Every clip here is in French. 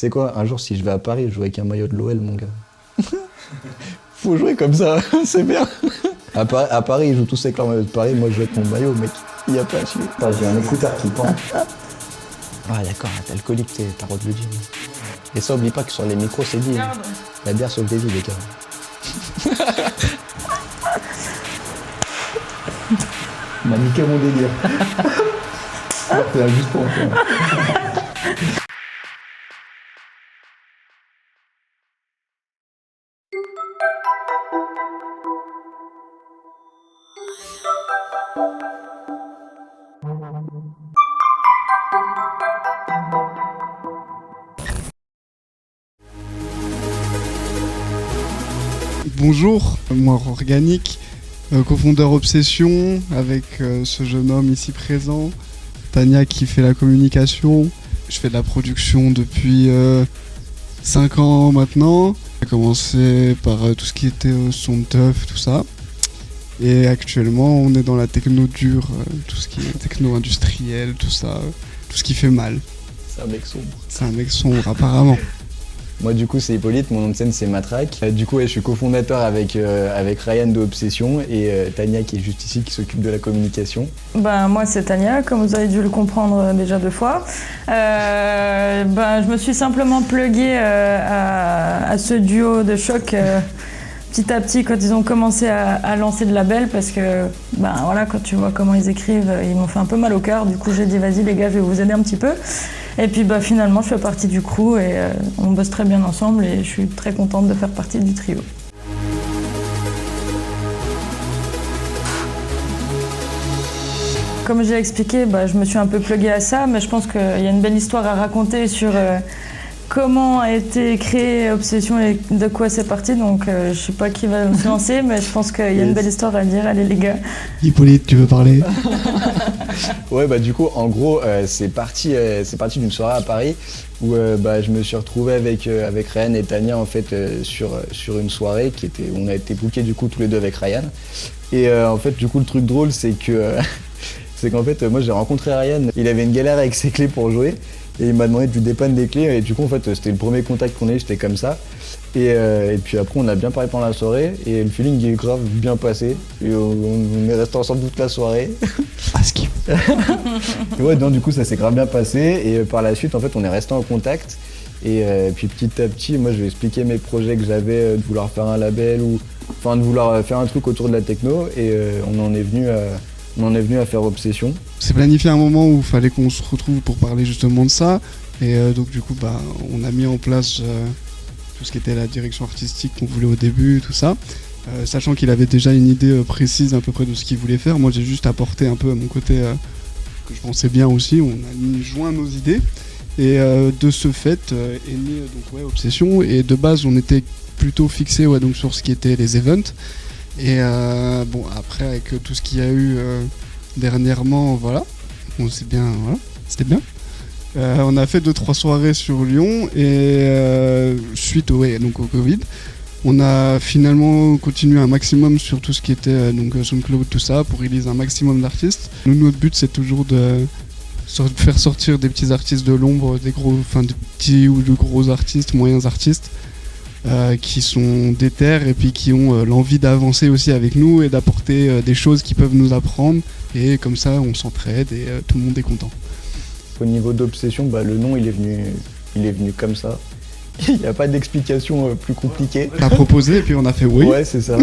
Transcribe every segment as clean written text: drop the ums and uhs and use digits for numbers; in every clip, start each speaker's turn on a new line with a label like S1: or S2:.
S1: sais quoi, un jour, si je vais à Paris, je joue avec un maillot de l'OL, mon gars. Faut jouer comme ça, c'est bien. À Paris, ils jouent tous avec leur maillot de Paris. Moi, je joue avec mon maillot, mec. Il n'y a pas à chier. J'ai un écouteur qui pend. Ah, d'accord, t'es alcoolique, t'as le droit de le dire. Et ça, oublie pas que sur les micros, c'est dit. La bière sauve des vies, les gars. Il m'a niqué mon délire. C'est juste pour toi.
S2: Bonjour, moi Organique, cofondeur Obsession avec ce jeune homme ici présent, Tania qui fait la communication. Je fais de la production depuis 5 ans maintenant. J'ai commencé par tout ce qui était son teuf, tout ça. Et actuellement on est dans la techno dure, tout ce qui est techno industriel, tout ça, tout ce qui fait mal.
S1: C'est un mec sombre.
S2: C'est un mec sombre apparemment.
S1: Moi du coup c'est Hippolyte, mon nom de scène c'est Matraque. Du coup je suis cofondateur avec Ryan de Obsession et Tania qui est juste ici qui s'occupe de la communication.
S3: Moi c'est Tania, comme vous avez dû le comprendre déjà 2 fois. Je me suis simplement pluguée à ce duo de choc petit à petit quand ils ont commencé à lancer le label parce que quand tu vois comment ils écrivent, ils m'ont fait un peu mal au cœur. Du coup j'ai dit vas-y les gars, je vais vous aider un petit peu. Et puis finalement je fais partie du crew et on bosse très bien ensemble et je suis très contente de faire partie du trio. Comme j'ai expliqué, je me suis un peu pluguée à ça, mais je pense qu'il y a une belle histoire à raconter sur comment a été créée Obsession et de quoi c'est parti. Donc je sais pas qui va se lancer, mais je pense qu'il y a une belle histoire à dire. Allez les gars.
S2: Hippolyte, tu veux parler?
S1: Ouais du coup en gros c'est parti d'une soirée à Paris où je me suis retrouvé avec Ryan et Tania en fait sur une soirée où on a été bookés du coup tous les deux avec Ryan. Et en fait du coup le truc drôle c'est qu'en fait moi j'ai rencontré Ryan, il avait une galère avec ses clés pour jouer. Et il m'a demandé de lui dépanner des clés et du coup en fait c'était le premier contact qu'on a eu, c'était comme ça. Et puis après on a bien parlé pendant la soirée et le feeling est grave bien passé. Et on est resté ensemble toute la soirée.
S2: Ah ce qui...
S1: Et ouais du coup ça s'est grave bien passé et par la suite en fait on est resté en contact. Et puis petit à petit moi je vais expliquer mes projets que j'avais de vouloir faire un label ou enfin de vouloir faire un truc autour de la techno et on en est venu à faire Obsession.
S2: C'est planifié un moment où il fallait qu'on se retrouve pour parler justement de ça. Et donc du coup, on a mis en place tout ce qui était la direction artistique qu'on voulait au début, tout ça. Sachant qu'il avait déjà une idée précise à peu près de ce qu'il voulait faire. Moi, j'ai juste apporté un peu à mon côté que je pensais bien aussi. On a joint nos idées. Et de ce fait est née Obsession. Et de base, on était plutôt fixé donc sur ce qui était les events. Et après avec tout ce qu'il y a eu dernièrement, c'était bien. On a fait 2-3 soirées sur Lyon et suite au Covid, on a finalement continué un maximum sur tout ce qui était SoundCloud, tout ça, pour release un maximum d'artistes. Nous, notre but c'est toujours de faire sortir des petits artistes de l'ombre, des petits ou de gros artistes, moyens artistes. Qui sont déter et puis qui ont l'envie d'avancer aussi avec nous et d'apporter des choses qui peuvent nous apprendre et comme ça on s'entraide et tout le monde est content.
S1: Au niveau d'Obsession, le nom il est venu comme ça. Il n'y a pas d'explication plus compliquée.
S2: T'as proposé et puis on a fait oui.
S1: Ouais c'est ça.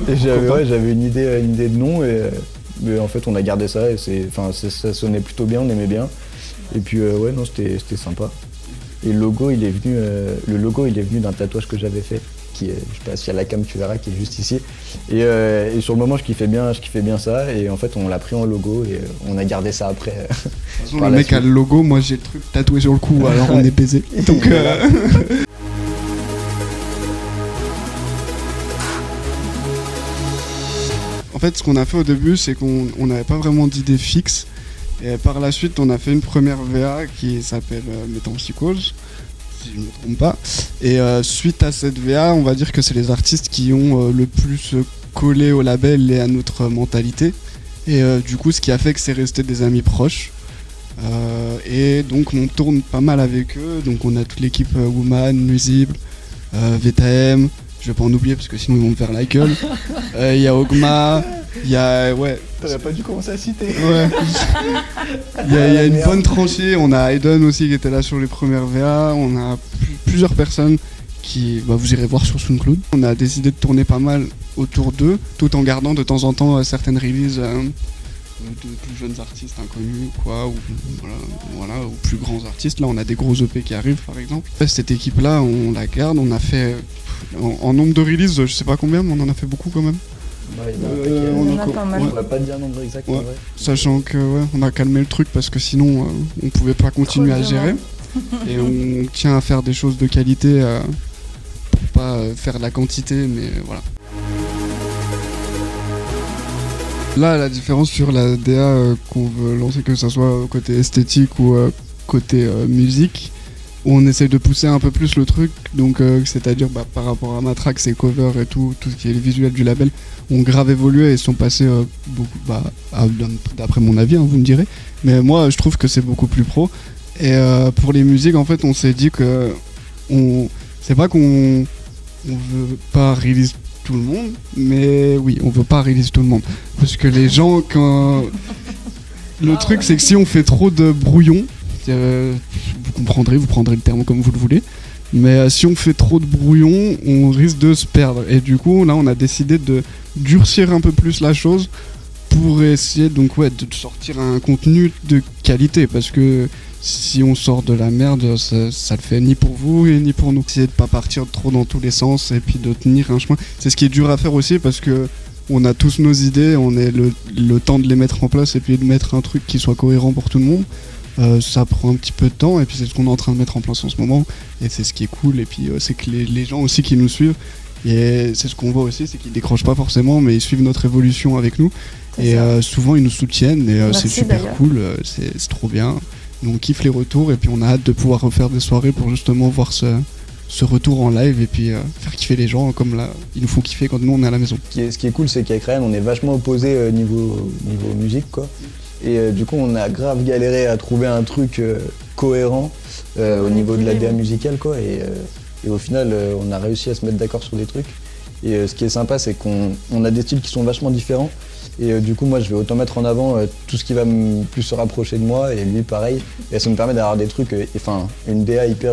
S1: Et j'avais une idée de nom mais en fait on a gardé ça et ça sonnait plutôt bien, on aimait bien. Et puis c'était sympa. Et le logo il est venu d'un tatouage que j'avais fait, je sais pas si à la cam tu verras, qui est juste ici. Et sur le moment je kiffais bien ça et en fait on l'a pris en logo et on a gardé ça après.
S2: Le mec a le logo, moi j'ai le truc tatoué sur le cou alors on est baisé. Donc En fait ce qu'on a fait au début c'est qu'on n'avait pas vraiment d'idée fixe. Et par la suite, on a fait une première VA qui s'appelle Métampsychose, si je ne me trompe pas. Et suite à cette VA, on va dire que c'est les artistes qui ont le plus collé au label et à notre mentalité. Et du coup, ce qui a fait que c'est resté des amis proches. Et donc on tourne pas mal avec eux, donc on a toute l'équipe Woman, Nuisible, VTM, je vais pas en oublier parce que sinon ils vont me faire la gueule. Il y a Ogma, il y a... Ouais.
S1: T'aurais pas dû commencer à citer.
S2: Ouais. Il y a une bonne tranchée, on a Aiden aussi qui était là sur les premières VA, on a plusieurs personnes qui, vous irez voir sur SoundCloud. On a décidé de tourner pas mal autour d'eux, tout en gardant de temps en temps certaines releases de plus jeunes artistes inconnus, quoi, ou ou plus grands artistes. Là, on a des gros EP qui arrivent, par exemple. Cette équipe-là, on la garde. On a fait, en nombre de releases, je sais pas combien, mais on en a fait beaucoup quand même.
S3: On en a pas mal.
S1: On va pas te dire le nombre exact.
S2: Ouais. Sachant que on a calmé le truc parce que sinon, on pouvait pas continuer à gérer. Et on tient à faire des choses de qualité pour pas faire de la quantité, mais voilà. Là, la différence sur la DA qu'on veut lancer, que ce soit côté esthétique ou côté musique, on essaye de pousser un peu plus le truc, donc c'est-à-dire par rapport à Matrax, ses covers et tout ce qui est le visuel du label, ont grave évolué et sont passés beaucoup, d'après mon avis, vous me direz, mais moi je trouve que c'est beaucoup plus pro. Et pour les musiques, en fait, on s'est dit que c'est pas qu'on veut pas release tout le monde, mais oui, on veut pas release tout le monde. Parce que les gens, le truc, c'est que si on fait trop de brouillon, vous prendrez le terme comme vous le voulez, mais si on fait trop de brouillon, on risque de se perdre. Et du coup, là, on a décidé de durcir un peu plus la chose pour essayer de sortir un contenu de qualité, parce que si on sort de la merde, ça le fait ni pour vous et ni pour nous. Essayer de pas partir trop dans tous les sens et puis de tenir un chemin. C'est ce qui est dur à faire aussi parce que on a tous nos idées, on est le temps de les mettre en place et puis de mettre un truc qui soit cohérent pour tout le monde. Ça prend un petit peu de temps et puis c'est ce qu'on est en train de mettre en place en ce moment et c'est ce qui est cool. Et puis c'est que les gens aussi qui nous suivent, et c'est ce qu'on voit aussi, c'est qu'ils décrochent pas forcément mais ils suivent notre évolution avec nous et souvent ils nous soutiennent et c'est super cool, c'est trop bien. Nous, on kiffe les retours et puis on a hâte de pouvoir refaire des soirées pour justement voir ce retour en live et puis faire kiffer les gens comme là ils nous font kiffer quand nous on est à la maison.
S1: Ce qui est cool, c'est qu'avec Ryan on est vachement opposés niveau musique, quoi. Et du coup on a grave galéré à trouver un truc cohérent au niveau de la DA musicale, quoi. Et au final on a réussi à se mettre d'accord sur des trucs. Et ce qui est sympa, c'est qu'on a des styles qui sont vachement différents. Et du coup, moi, je vais autant mettre en avant tout ce qui va plus se rapprocher de moi, et lui, pareil. Et ça me permet d'avoir des trucs, une DA hyper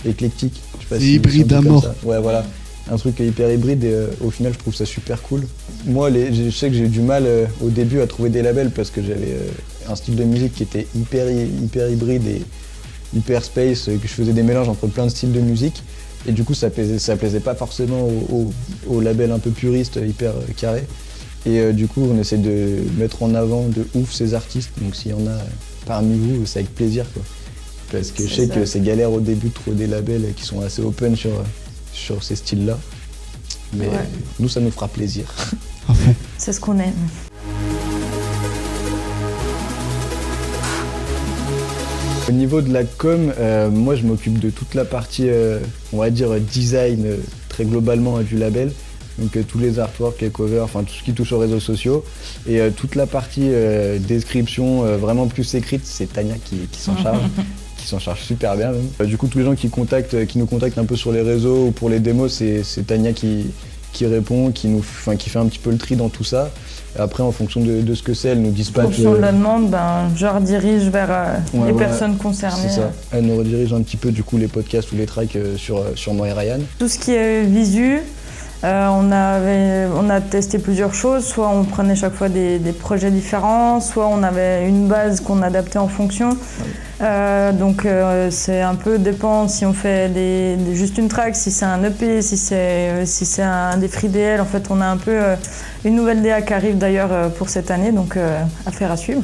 S1: éclectique. Je sais pas si
S2: hybride à mort.
S1: Ouais, voilà. Un truc hyper hybride, et au final, je trouve ça super cool. Moi, je sais que j'ai eu du mal au début à trouver des labels parce que j'avais un style de musique qui était hyper hybride et hyper space, que je faisais des mélanges entre plein de styles de musique. Et du coup, ça plaisait pas forcément aux labels un peu puristes, hyper carrés. Et du coup, on essaie de mettre en avant de ouf ces artistes. Donc s'il y en a parmi vous, c'est avec plaisir, quoi. Parce que je sais que c'est galère au début de trouver des labels qui sont assez open sur ces styles-là. Mais nous, ça nous fera plaisir.
S3: C'est ce qu'on aime.
S1: Au niveau de la com, moi je m'occupe de toute la partie, on va dire, design très globalement du label. Donc tous les artworks, les covers, enfin tout ce qui touche aux réseaux sociaux. Et toute la partie description vraiment plus écrite, c'est Tania qui s'en charge, qui s'en charge super bien même. Du coup tous les gens qui nous contactent un peu sur les réseaux ou pour les démos, c'est Tania qui répond, qui fait un petit peu le tri dans tout ça. Et après en fonction de ce que c'est, elle nous dispatche. En
S3: fonction de la demande, je redirige vers les personnes concernées.
S1: C'est ça. Elle nous redirige un petit peu du coup les podcasts ou les tracks sur moi et Ryan.
S3: Tout ce qui est visu. On a testé plusieurs choses, soit on prenait chaque fois des projets différents, soit on avait une base qu'on adaptait en fonction. Donc c'est un peu dépend si on fait juste une track, si c'est un EP, si c'est des free DL. En fait, on a un peu une nouvelle DA qui arrive d'ailleurs pour cette année, donc affaire à suivre.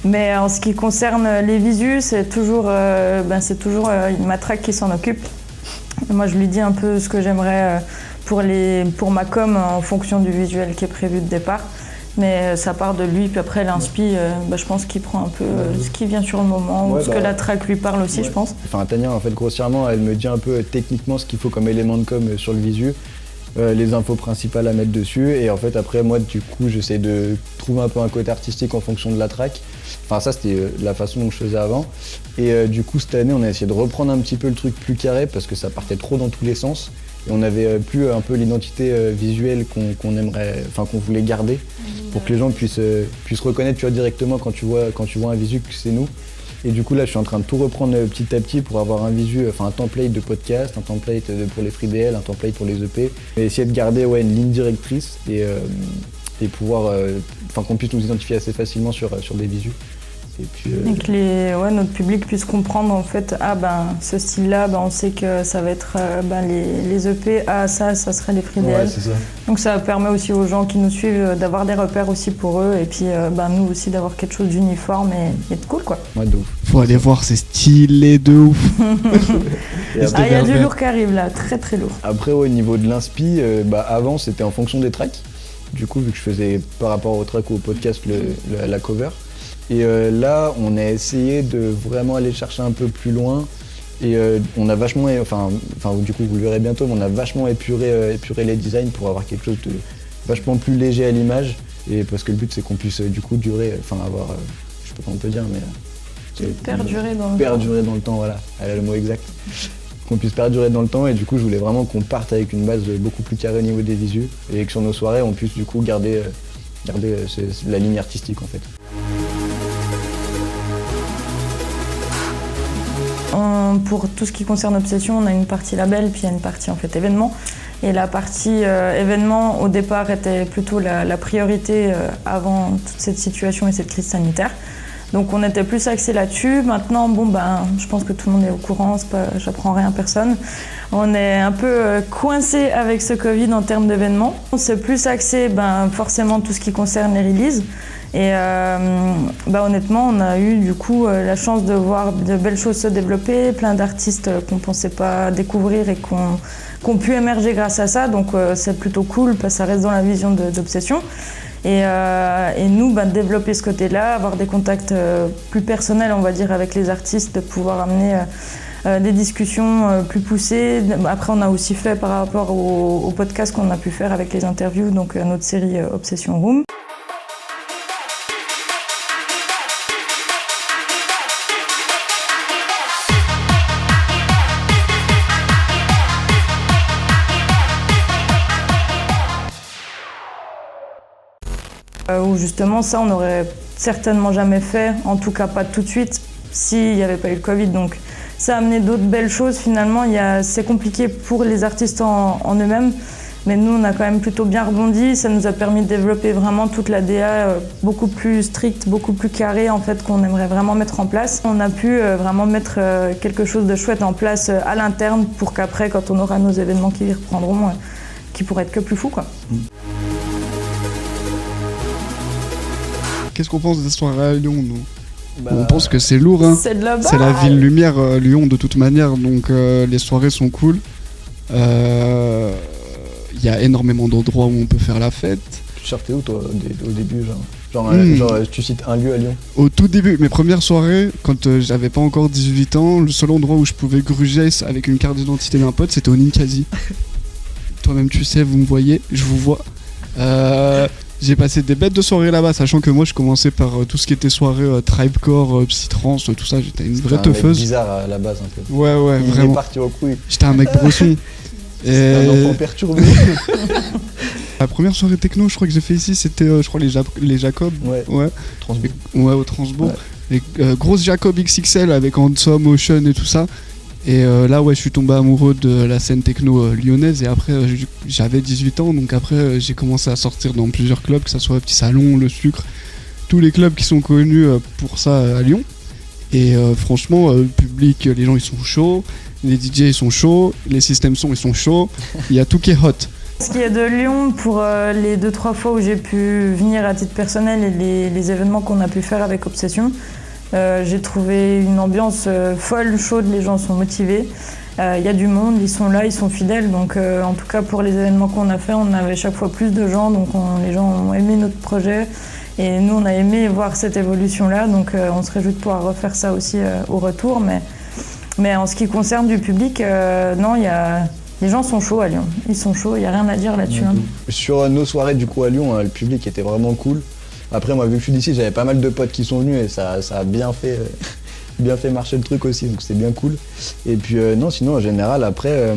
S3: Mais en ce qui concerne les visus, c'est toujours Matrax qui s'en occupe. Moi, je lui dis un peu ce que j'aimerais pour ma com en fonction du visuel qui est prévu de départ. Mais ça part de lui, puis après l'inspi, je pense qu'il prend un peu ce qui vient sur le moment, ou ce que la track lui parle aussi, je pense.
S1: Enfin, Tania, en fait, grossièrement, elle me dit un peu techniquement ce qu'il faut comme élément de com sur le visu. les infos principales à mettre dessus. Et en fait, après, moi, du coup, j'essaie de trouver un peu un côté artistique en fonction de la track. Enfin, ça, c'était la façon dont je faisais avant. Et du coup, cette année, on a essayé de reprendre un petit peu le truc plus carré parce que ça partait trop dans tous les sens. Et on avait plus un peu l'identité visuelle qu'on aimerait, enfin, qu'on voulait garder pour que les gens puissent reconnaître, tu vois, directement quand tu vois un visu que c'est nous. Et du coup, là, je suis en train de tout reprendre petit à petit pour avoir un visu, enfin un template de podcast, un template pour les FreeDL, un template pour les EP. Et essayer de garder une ligne directrice et pouvoir, qu'on puisse nous identifier assez facilement sur des visus. Et puis,
S3: et que notre public puisse comprendre en fait, ce style-là, on sait que ça va être les EP, ça serait les FreeDL.
S1: Ouais, c'est ça.
S3: Donc ça permet aussi aux gens qui nous suivent d'avoir des repères aussi pour eux et puis nous aussi d'avoir quelque chose d'uniforme et de cool quoi.
S1: Ouais, de ouf.
S2: Faut aller voir, c'est stylé de ouf.
S3: Il y a du lourd qui arrive là, très très lourd.
S1: Après au niveau de l'inspi, avant c'était en fonction des tracks. Du coup vu que je faisais par rapport au track ou au podcast la cover. Et là, on a essayé de vraiment aller chercher un peu plus loin. Et on a vachement, du coup, vous le verrez bientôt, mais on a vachement épuré les designs pour avoir quelque chose de vachement plus léger à l'image. Et parce que le but, c'est qu'on puisse du coup durer, avoir, je sais pas comment on peut dire, mais
S3: perdurer
S1: dans le temps, voilà, elle a le mot exact. Qu'on puisse perdurer dans le temps. Et du coup, je voulais vraiment qu'on parte avec une base beaucoup plus carrée au niveau des visus et que sur nos soirées, on puisse du coup garder la ligne artistique en fait.
S3: Pour tout ce qui concerne Obsession, on a une partie label, puis il y a une partie en fait événement. Et la partie événement, au départ, était plutôt la priorité avant toute cette situation et cette crise sanitaire. Donc on était plus axé là-dessus. Maintenant, je pense que tout le monde est au courant, j'apprends rien à personne. On est un peu coincé avec ce Covid en termes d'événements. On s'est plus axé forcément tout ce qui concerne les releases. Et honnêtement, on a eu du coup la chance de voir de belles choses se développer, plein d'artistes qu'on ne pensait pas découvrir et qui ont pu émerger grâce à ça. Donc c'est plutôt cool parce que ça reste dans la vision d'Obsession. Et nous, développer ce côté-là, avoir des contacts plus personnels, on va dire, avec les artistes, de pouvoir amener des discussions plus poussées. Après, on a aussi fait par rapport au podcast qu'on a pu faire avec les interviews, donc notre série Obsession Room. Où justement ça on n'aurait certainement jamais fait, en tout cas pas tout de suite, s'il n'y avait pas eu le Covid. Donc ça a amené d'autres belles choses finalement. C'est compliqué pour les artistes en eux-mêmes, mais nous on a quand même plutôt bien rebondi. Ça nous a permis de développer vraiment toute la DA beaucoup plus stricte, beaucoup plus carrée en fait, qu'on aimerait vraiment mettre en place. On a pu vraiment mettre quelque chose de chouette en place à l'interne pour qu'après, quand on aura nos événements qui reprendront, qui pourraient être que plus fous quoi.
S2: Qu'est-ce qu'on pense des soirées à Lyon, nous ? On pense que c'est lourd, hein.
S3: C'est de la balle.
S2: C'est la ville lumière, Lyon, de toute manière, donc les soirées sont cool. Il y a énormément d'endroits où on peut faire la fête.
S1: Tu sortais où, toi, au début, genre, tu cites un lieu à Lyon?
S2: Au tout début, mes premières soirées, quand j'avais pas encore 18 ans, le seul endroit où je pouvais gruger avec une carte d'identité d'un pote, c'était au Ninkasi. Toi-même, tu sais, vous me voyez, je vous vois. J'ai passé des bêtes de soirées là-bas, sachant que moi je commençais par tout ce qui était soirée tribecore, psytrance, tout ça. J'étais une vraie teufeuse.
S1: Un mec bizarre à la base un peu.
S2: Ouais,
S1: Il
S2: vraiment.
S1: est parti aux couilles.
S2: J'étais un mec brosson.
S1: C'était un enfant perturbé.
S2: La première soirée techno, je crois que j'ai fait ici, c'était je crois les Jacob.
S1: Ouais. Transbourg.
S2: Ouais, au Transbourg. Les grosses Jacob XXL avec Handsome, Motion et tout ça. Et là, je suis tombé amoureux de la scène techno lyonnaise. Et après, j'avais 18 ans, donc après, j'ai commencé à sortir dans plusieurs clubs, que ce soit Petit Salon, Le Sucre, tous les clubs qui sont connus pour ça à Lyon. Et franchement, le public, les gens, ils sont chauds, les DJ, ils sont chauds, les systèmes son, ils sont chauds. Il y a tout qui est hot.
S3: Ce qui est de Lyon, pour les 2-3 fois où j'ai pu venir à titre personnel et les événements qu'on a pu faire avec Obsession, j'ai trouvé une ambiance folle, chaude, les gens sont motivés. Il y a du monde, ils sont là, ils sont fidèles. Donc en tout cas pour les événements qu'on a fait, on avait chaque fois plus de gens. Donc les gens ont aimé notre projet. Et nous, on a aimé voir cette évolution-là. Donc on se réjouit de pouvoir refaire ça aussi au retour. Mais en ce qui concerne du public, non, il y Les gens sont chauds à Lyon. Ils sont chauds, il n'y a rien à dire là-dessus. Hein.
S1: Sur nos soirées du coup à Lyon, le public était vraiment cool. Après moi vu que je suis d'ici, j'avais pas mal de potes qui sont venus et ça a bien fait, bien fait marcher le truc aussi, donc c'était bien cool. Et puis non, sinon en général après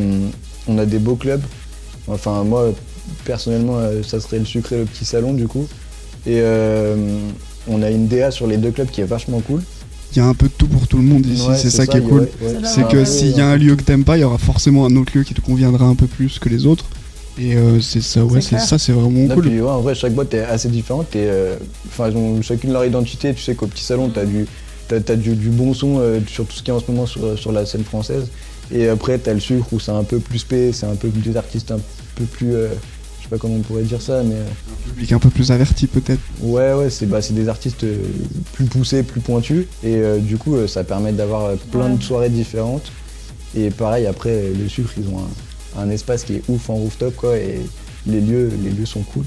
S1: on a des beaux clubs. Enfin moi personnellement ça serait le Sucre et le Petit Salon du coup. Et on a une DA sur les deux clubs qui est vachement cool.
S2: Il y a un peu de tout pour tout le monde ici,
S1: Ouais,
S2: c'est ça qui est cool. C'est que s'il y a un lieu que t'aimes pas, il y aura forcément un autre lieu qui te conviendra un peu plus que les autres. Et c'est ça, ouais, c'est ça, c'est vraiment
S1: Là,
S2: cool.
S1: puis, ouais, en vrai, chaque boîte est assez différente. Enfin, ils ont chacune leur identité. Tu sais qu'au Petit Salon, t'as du bon son sur tout ce qui est en ce moment sur la scène française. Et après, t'as le Sucre où c'est un peu plus spé, c'est un peu des artistes un peu plus. Je sais pas comment on pourrait dire ça, mais.
S2: Un public un peu plus averti peut-être.
S1: Ouais, c'est des artistes plus poussés, plus pointus. Et du coup, ça permet d'avoir plein de soirées différentes. Et pareil, après, le Sucre, ils ont un espace qui est ouf en rooftop, quoi. Et les lieux sont cool.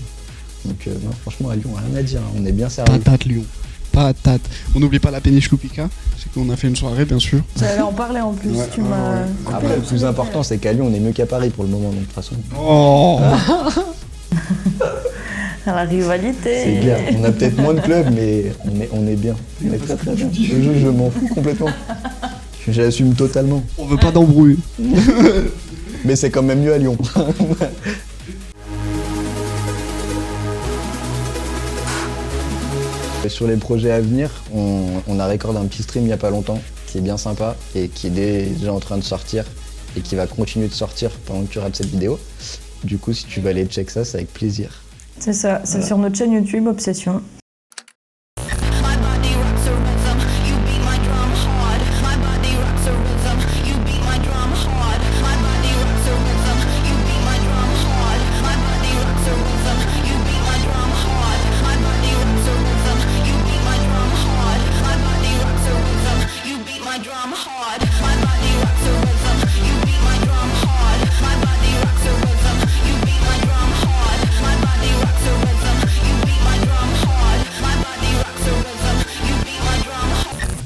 S1: Donc, non, franchement, à Lyon, rien à dire. Hein, on est bien servi.
S2: Patate Lyon. Patate. On n'oublie pas la péniche Loupika. C'est qu'on a fait une soirée, bien sûr.
S3: J'allais en parler en plus.
S2: Ouais,
S3: Tu m'as.
S1: Après, le plus important, c'est qu'à Lyon, on est mieux qu'à Paris pour le moment, donc de toute façon.
S2: Oh
S3: La rivalité.
S1: C'est clair. On a peut-être moins de clubs, mais on est bien. On est très très bien. Je m'en fous complètement. J'assume totalement.
S2: On veut pas d'embrouille.
S1: Mais c'est quand même mieux à Lyon. Sur les projets à venir, on a recordé un petit stream il n'y a pas longtemps, qui est bien sympa et qui est déjà en train de sortir et qui va continuer de sortir pendant que tu regardes cette vidéo. Du coup, si tu veux aller check ça, c'est avec plaisir.
S3: C'est ça, c'est sur notre chaîne YouTube Obsession.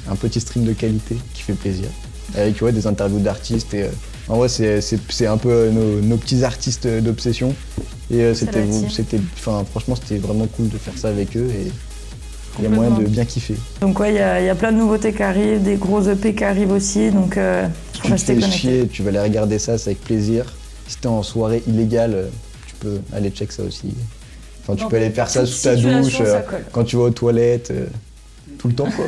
S1: Un petit stream de qualité qui fait plaisir, avec des interviews d'artistes. Et en vrai, c'est un peu nos petits artistes d'Obsession. Et franchement, c'était vraiment cool de faire ça avec eux. Et il y a moyen de bien kiffer.
S3: Donc ouais, il y a plein de nouveautés qui arrivent, des gros EP qui arrivent aussi, donc
S1: si tu te fais chier, tu vas aller regarder ça, c'est avec plaisir. Si t'es en soirée illégale, tu peux aller check ça aussi. Enfin, tu peux aller faire ça sous ta douche, quand tu vas aux toilettes, tout le temps quoi.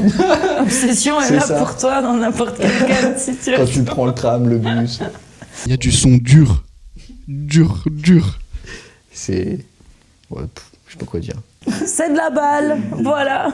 S3: Obsession est là
S1: ça.
S3: pour toi dans n'importe quelle cas de situation.
S1: Quand tu prends le tram, le bus.
S2: Il y a du son dur. Dur.
S1: C'est... Ouais, je sais pas quoi dire.
S3: C'est de la balle, voilà.